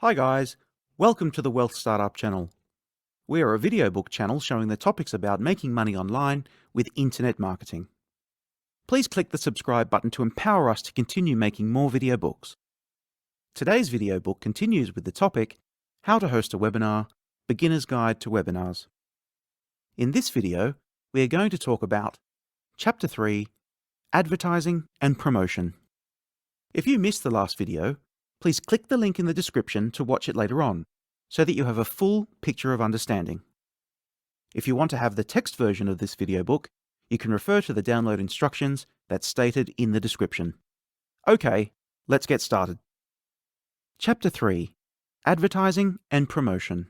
Hi guys, welcome to the Wealth Startup channel. We are a video book channel showing the topics about making money online with internet marketing. Please click the subscribe button to empower us to continue making more video books. Today's video book continues with the topic, How to Host a Webinar, Beginner's Guide to Webinars. In this video, we are going to talk about Chapter 3, Advertising and Promotion. If you missed the last video, please click the link in the description to watch it later on, so that you have a full picture of understanding. If you want to have the text version of this video book, you can refer to the download instructions that's stated in the description. Okay, let's get started. Chapter 3, Advertising and Promotion.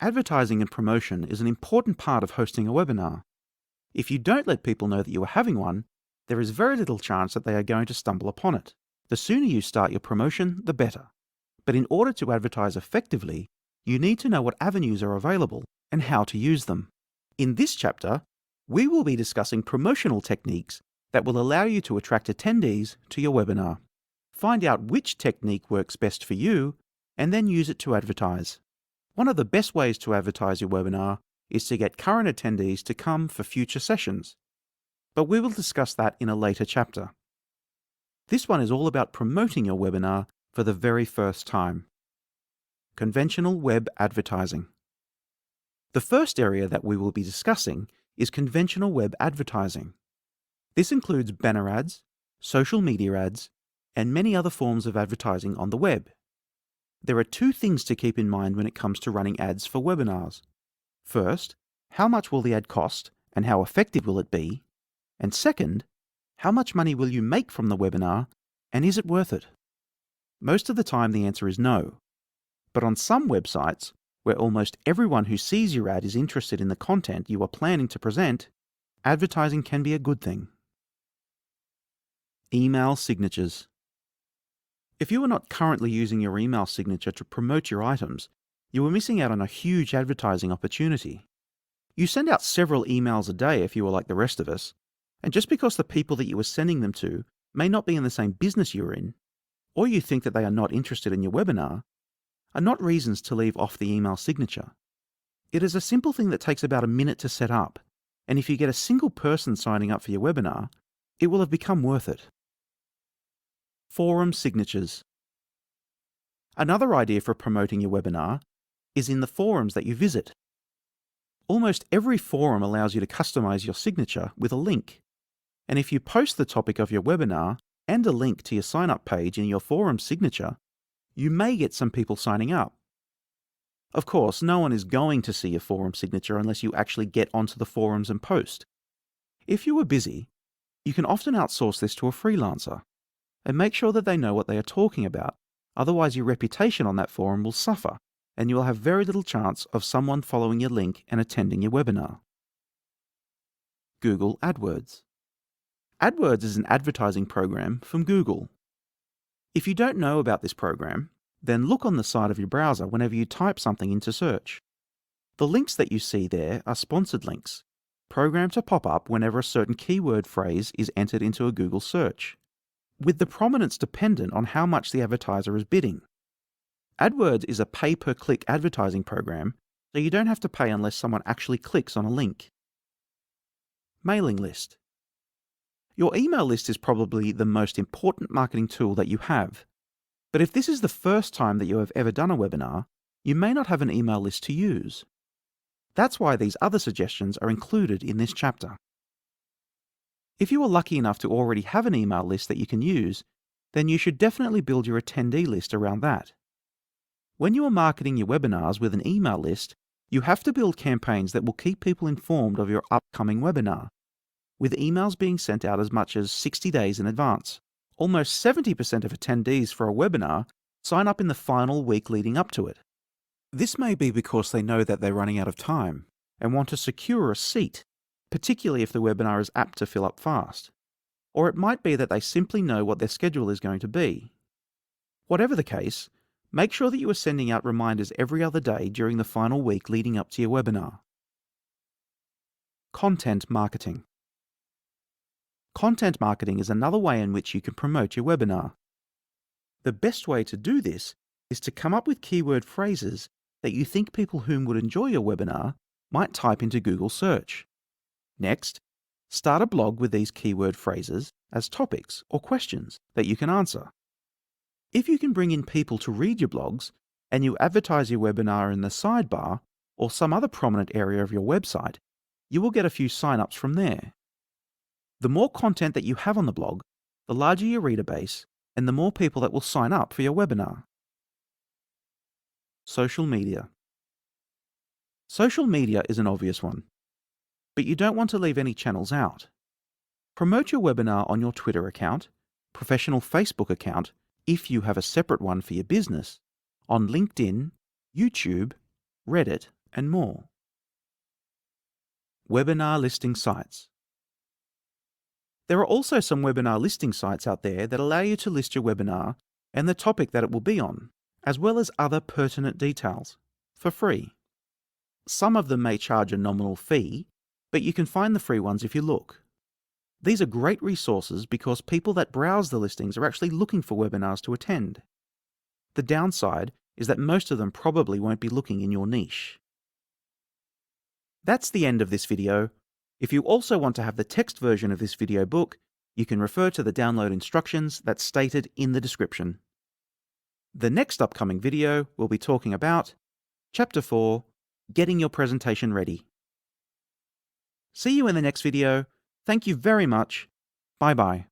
Advertising and promotion is an important part of hosting a webinar. If you don't let people know that you are having one, there is very little chance that they are going to stumble upon it. The sooner you start your promotion, the better. But in order to advertise effectively, you need to know what avenues are available and how to use them. In this chapter, we will be discussing promotional techniques that will allow you to attract attendees to your webinar. Find out which technique works best for you and then use it to advertise. One of the best ways to advertise your webinar is to get current attendees to come for future sessions. But we will discuss that in a later chapter. This one is all about promoting your webinar for the very first time. Conventional web advertising. The first area that we will be discussing is conventional web advertising. This includes banner ads, social media ads, and many other forms of advertising on the web. There are two things to keep in mind when it comes to running ads for webinars. First, how much will the ad cost and how effective will it be? And second, how much money will you make from the webinar and is it worth it? Most of the time the answer is no. But on some websites, where almost everyone who sees your ad is interested in the content you are planning to present, advertising can be a good thing. Email signatures. If you are not currently using your email signature to promote your items, you are missing out on a huge advertising opportunity. You send out several emails a day if you are like the rest of us, and just because the people that you are sending them to may not be in the same business you're in, or you think that they are not interested in your webinar, are not reasons to leave off the email signature. It is a simple thing that takes about a minute to set up, and if you get a single person signing up for your webinar, it will have become worth it. Forum signatures. Another idea for promoting your webinar is in the forums that you visit. Almost every forum allows you to customize your signature with a link. And if you post the topic of your webinar and a link to your sign-up page in your forum signature, you may get some people signing up. Of course, no one is going to see your forum signature unless you actually get onto the forums and post. If you are busy, you can often outsource this to a freelancer and make sure that they know what they are talking about. Otherwise, your reputation on that forum will suffer and you will have very little chance of someone following your link and attending your webinar. Google AdWords. AdWords is an advertising program from Google. If you don't know about this program, then look on the side of your browser whenever you type something into search. The links that you see there are sponsored links, programmed to pop up whenever a certain keyword phrase is entered into a Google search, with the prominence dependent on how much the advertiser is bidding. AdWords is a pay-per-click advertising program, so you don't have to pay unless someone actually clicks on a link. Mailing list. Your email list is probably the most important marketing tool that you have. But if this is the first time that you have ever done a webinar, you may not have an email list to use. That's why these other suggestions are included in this chapter. If you are lucky enough to already have an email list that you can use, then you should definitely build your attendee list around that. When you are marketing your webinars with an email list, you have to build campaigns that will keep people informed of your upcoming webinar, with emails being sent out as much as 60 days in advance. Almost 70% of attendees for a webinar sign up in the final week leading up to it. This may be because they know that they're running out of time and want to secure a seat, particularly if the webinar is apt to fill up fast. Or it might be that they simply know what their schedule is going to be. Whatever the case, make sure that you are sending out reminders every other day during the final week leading up to your webinar. Content marketing. Content marketing is another way in which you can promote your webinar. The best way to do this is to come up with keyword phrases that you think people whom would enjoy your webinar might type into Google search. Next, start a blog with these keyword phrases as topics or questions that you can answer. If you can bring in people to read your blogs and you advertise your webinar in the sidebar or some other prominent area of your website, you will get a few sign-ups from there. The more content that you have on the blog, the larger your reader base and the more people that will sign up for your webinar. Social media. Social media is an obvious one, but you don't want to leave any channels out. Promote your webinar on your Twitter account, professional Facebook account, if you have a separate one for your business, on LinkedIn, YouTube, Reddit, and more. Webinar listing sites. There are also some webinar listing sites out there that allow you to list your webinar and the topic that it will be on, as well as other pertinent details, for free. Some of them may charge a nominal fee, but you can find the free ones if you look. These are great resources because people that browse the listings are actually looking for webinars to attend. The downside is that most of them probably won't be looking in your niche. That's the end of this video. If you also want to have the text version of this video book, you can refer to the download instructions that's stated in the description. The next upcoming video will be talking about Chapter 4, Getting Your Presentation Ready. See you in the next video. Thank you very much. Bye-bye.